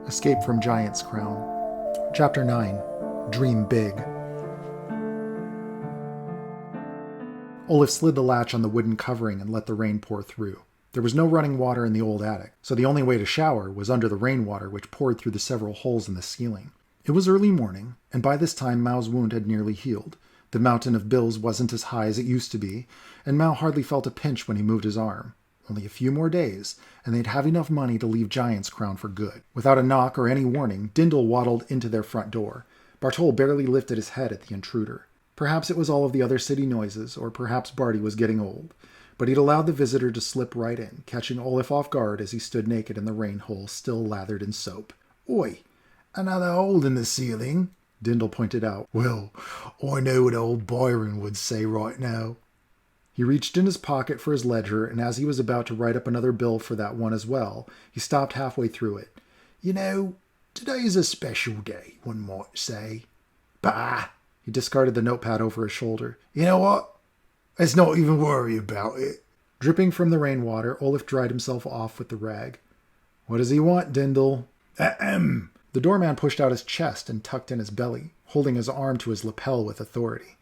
Escape from Giant's Crown. Chapter 9. Dream Big. Oliff slid the latch on the wooden covering and let the rain pour through. There was no running water in the old attic, so the only way to shower was under the rainwater which poured through the several holes in the ceiling. It was early morning, and by this time Mao's wound had nearly healed. The mountain of bills wasn't as high as it used to be, and Mao hardly felt a pinch when he moved his arm. Only a few more days, and they'd have enough money to leave Giant's Crown for good. Without a knock or any warning, Dindal waddled into their front door. Bartol barely lifted his head at the intruder. Perhaps it was all of the other city noises, or perhaps Barty was getting old. But he'd allowed the visitor to slip right in, catching Oliff off guard as he stood naked in the rain hole, still lathered in soap. "Oi, another hole in the ceiling," Dindal pointed out. "Well, I know what old Byron would say right now." He reached in his pocket for his ledger, and as he was about to write up another bill for that one as well, he stopped halfway through it. "You know, today's a special day, one might say." "Bah!" He discarded the notepad over his shoulder. "You know what? Let's not even worry about it." Dripping from the rainwater, Oliff dried himself off with the rag. "What does he want, Dindal?" "Ahem." The doorman pushed out his chest and tucked in his belly, holding his arm to his lapel with authority.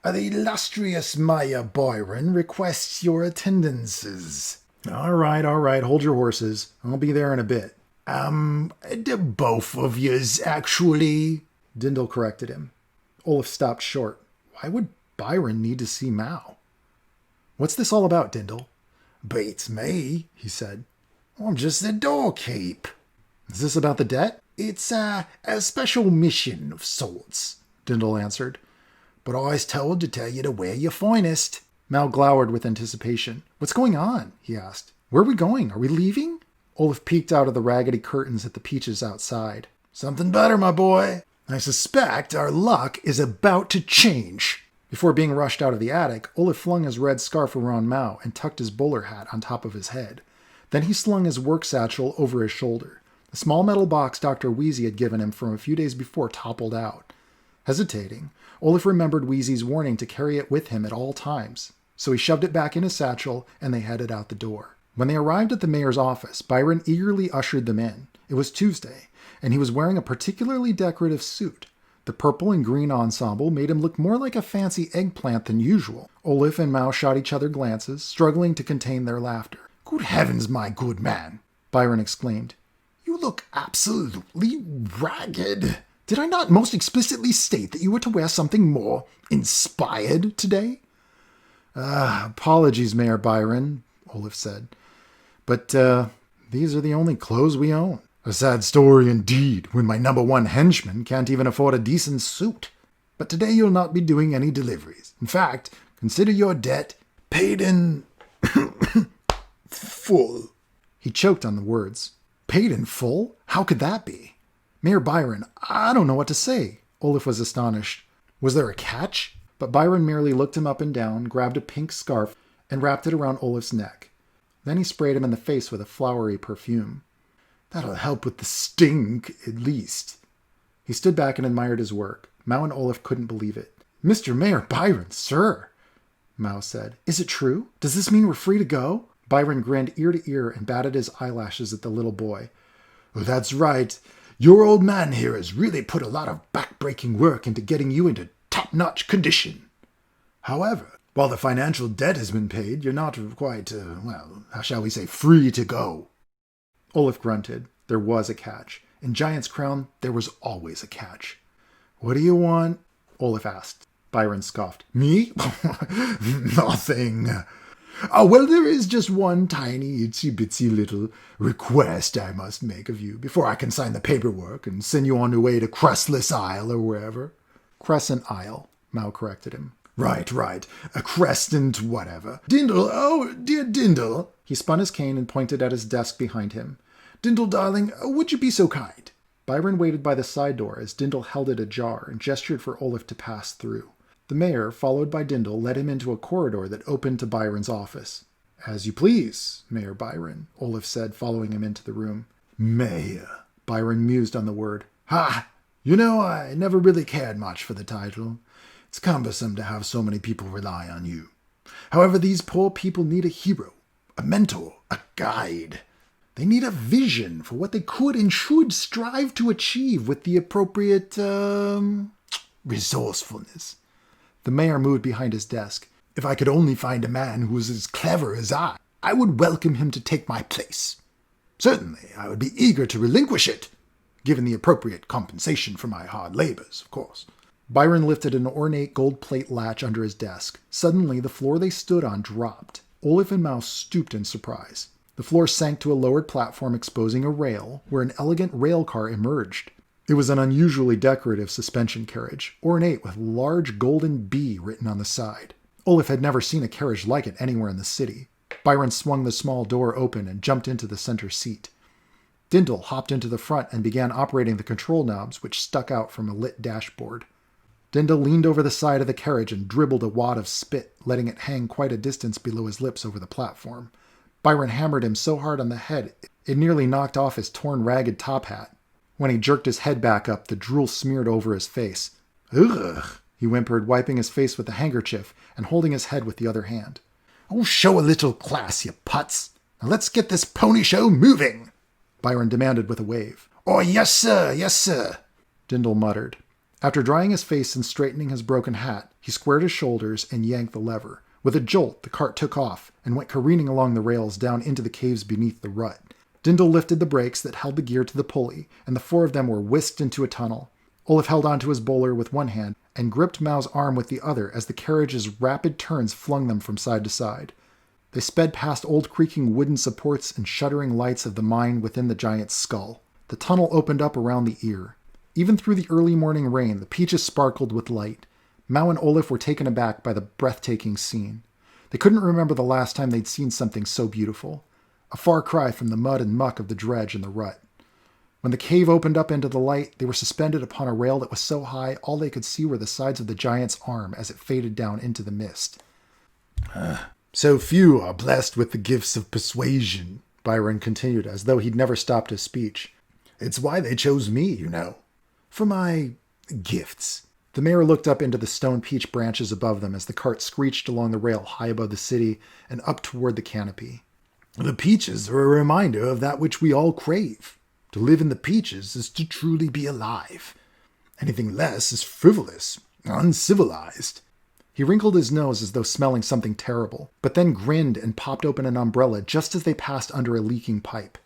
"The illustrious Mayor Byron requests your attendances." All right, hold your horses. I'll be there in a bit." The both of yous, actually," Dindal corrected him. Oliff stopped short. Why would Byron need to see Mao? "What's this all about, Dindal?" "Beats me," he said. "I'm just the doorkeep." "Is this about the debt?" "It's a special mission of sorts," Dindal answered. "But I was told to tell you to wear your finest." Mao glowered with anticipation. "What's going on?" he asked. "Where are we going? Are we leaving?" Oliff peeked out of the raggedy curtains at the peaches outside. "Something better, my boy. I suspect our luck is about to change." Before being rushed out of the attic, Oliff flung his red scarf around Mao and tucked his bowler hat on top of his head. Then he slung his work satchel over his shoulder. The small metal box Dr. Wheezy had given him from a few days before toppled out. Hesitating, Oliff remembered Wheezy's warning to carry it with him at all times, so he shoved it back in his satchel and they headed out the door. When they arrived at the mayor's office, Byron eagerly ushered them in. It was Tuesday, and he was wearing a particularly decorative suit. The purple and green ensemble made him look more like a fancy eggplant than usual. Oliff and Mao shot each other glances, struggling to contain their laughter. "Good heavens, my good man," Byron exclaimed. "You look absolutely ragged. Did I not most explicitly state that you were to wear something more inspired today?" Apologies, Mayor Byron," Oliff said. "But these are the only clothes we own." "A sad story indeed, when my number one henchman can't even afford a decent suit. But today you'll not be doing any deliveries. In fact, consider your debt paid in full." He choked on the words. "Paid in full? How could that be?" "Mayor Byron, I don't know what to say." Oliff was astonished. Was there a catch? But Byron merely looked him up and down, grabbed a pink scarf, and wrapped it around Oliff's neck. Then he sprayed him in the face with a flowery perfume. "That'll help with the stink, at least." He stood back and admired his work. Mao and Oliff couldn't believe it. "Mr. Mayor Byron, sir," Mao said. "Is it true? Does this mean we're free to go?" Byron grinned ear to ear and batted his eyelashes at the little boy. "That's right. Your old man here has really put a lot of back-breaking work into getting you into top-notch condition. However, while the financial debt has been paid, you're not quite, how shall we say, free to go." Oliff grunted. There was a catch. In Giant's Crown, there was always a catch. "What do you want?" Oliff asked. Byron scoffed. "Me? Nothing. Well, there is just one tiny, itsy-bitsy little request I must make of you before I can sign the paperwork and send you on your way to Crestless Isle or wherever." "Crescent Isle," Mao corrected him. Right. A crescent whatever. Dindal, oh, dear Dindal." He spun his cane and pointed at his desk behind him. "Dindal, darling, would you be so kind?" Byron waited by the side door as Dindal held it ajar and gestured for Oliff to pass through. The mayor, followed by Dindal, led him into a corridor that opened to Byron's office. "As you please, Mayor Byron," Oliff said, following him into the room. "Mayor," Byron mused on the word. "Ha! You know, I never really cared much for the title. It's cumbersome to have so many people rely on you. However, these poor people need a hero, a mentor, a guide. They need a vision for what they could and should strive to achieve with the appropriate, resourcefulness. The mayor moved behind his desk. If I could only find a man who was as clever as I would welcome him to take my place. Certainly, I would be eager to relinquish it, given the appropriate compensation for my hard labors, of course. Byron lifted an ornate gold plate latch under his desk. Suddenly, the floor they stood on dropped. Oliff and Mouse stooped in surprise. The floor sank to a lowered platform exposing a rail, where an elegant rail car emerged. It was an unusually decorative suspension carriage, ornate with large golden B written on the side. Oliff had never seen a carriage like it anywhere in the city. Byron swung the small door open and jumped into the center seat. Dindal hopped into the front and began operating the control knobs, which stuck out from a lit dashboard. Dindal leaned over the side of the carriage and dribbled a wad of spit, letting it hang quite a distance below his lips over the platform. Byron hammered him so hard on the head it nearly knocked off his torn, ragged top hat. When he jerked his head back up, the drool smeared over his face. "Ugh," he whimpered, wiping his face with a handkerchief and holding his head with the other hand. "Oh, show a little class, you putz. Now let's get this pony show moving," Byron demanded with a wave. "Oh, yes, sir," Dindal muttered. After drying his face and straightening his broken hat, he squared his shoulders and yanked the lever. With a jolt, the cart took off and went careening along the rails down into the caves beneath the rut. Dindal lifted the brakes that held the gear to the pulley, and the four of them were whisked into a tunnel. Oliff held onto his bowler with one hand and gripped Mao's arm with the other as the carriage's rapid turns flung them from side to side. They sped past old creaking wooden supports and shuddering lights of the mine within the giant's skull. The tunnel opened up around the ear. Even through the early morning rain, the peaches sparkled with light. Mao and Oliff were taken aback by the breathtaking scene. They couldn't remember the last time they'd seen something so beautiful. A far cry from the mud and muck of the dredge and the rut. When the cave opened up into the light, they were suspended upon a rail that was so high all they could see were the sides of the giant's arm as it faded down into the mist. So few are blessed with the gifts of persuasion, Byron continued, as though he'd never stopped his speech. It's why they chose me, you know. For my gifts. The mayor looked up into the stone peach branches above them as the cart screeched along the rail high above the city and up toward the canopy. The peaches are a reminder of that which we all crave. To live in the peaches is to truly be alive. Anything less is frivolous, uncivilized. He wrinkled his nose as though smelling something terrible, but then grinned and popped open an umbrella just as they passed under a leaking pipe.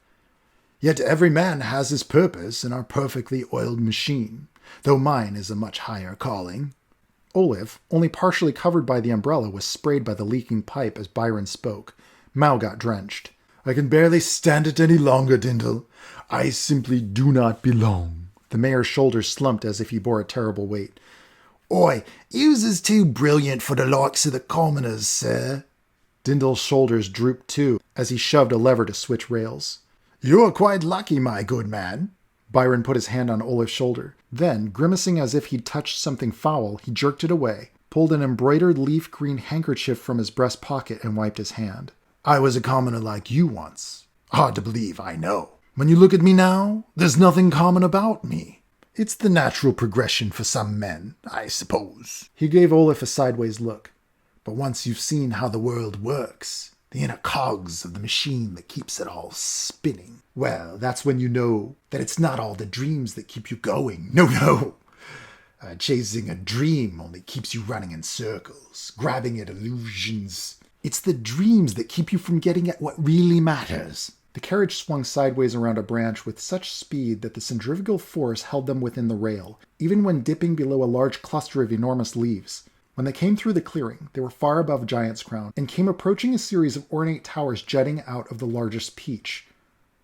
Yet every man has his purpose in our perfectly oiled machine, though mine is a much higher calling. Oliff, only partially covered by the umbrella, was sprayed by the leaking pipe as Byron spoke. Mao got drenched. I can barely stand it any longer, Dindal. I simply do not belong. The mayor's shoulders slumped as if he bore a terrible weight. Oi, yous is too brilliant for the likes of the commoners, sir. Dindal's shoulders drooped too as he shoved a lever to switch rails. You're quite lucky, my good man. Byron put his hand on Oliff's shoulder. Then, grimacing as if he'd touched something foul, he jerked it away, pulled an embroidered leaf green handkerchief from his breast pocket and wiped his hand. I was a commoner like you once. Hard to believe, I know. When you look at me now, there's nothing common about me. It's the natural progression for some men, I suppose. He gave Oliff a sideways look. But once you've seen how the world works, the inner cogs of the machine that keeps it all spinning, well, that's when you know that it's not all the dreams that keep you going. No. Chasing a dream only keeps you running in circles, grabbing at illusions. It's the dreams that keep you from getting at what really matters. The carriage swung sideways around a branch with such speed that the centrifugal force held them within the rail, even when dipping below a large cluster of enormous leaves. When they came through the clearing, they were far above Giant's Crown, and came approaching a series of ornate towers jutting out of the largest peach.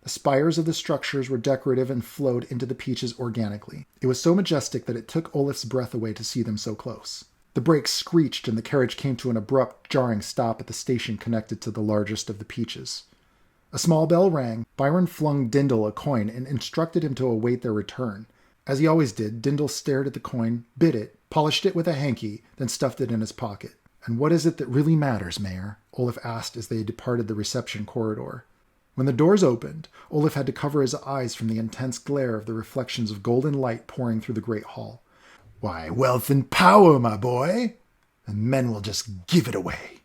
The spires of the structures were decorative and flowed into the peaches organically. It was so majestic that it took Oliff's breath away to see them so close. The brakes screeched and the carriage came to an abrupt, jarring stop at the station connected to the largest of the peaches. A small bell rang. Byron flung Dindal a coin and instructed him to await their return. As he always did, Dindal stared at the coin, bit it, polished it with a hanky, then stuffed it in his pocket. And what is it that really matters, Mayor? Oliff asked as they departed the reception corridor. When the doors opened, Oliff had to cover his eyes from the intense glare of the reflections of golden light pouring through the great hall. Why, wealth and power, my boy! And men will just give it away.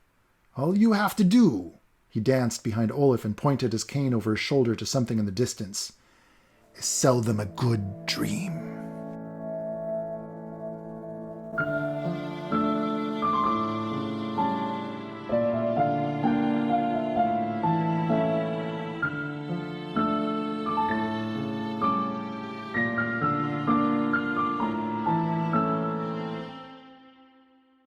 All you have to do He danced behind Oliff and pointed his cane over his shoulder to something in the distance. Sell them a good dream.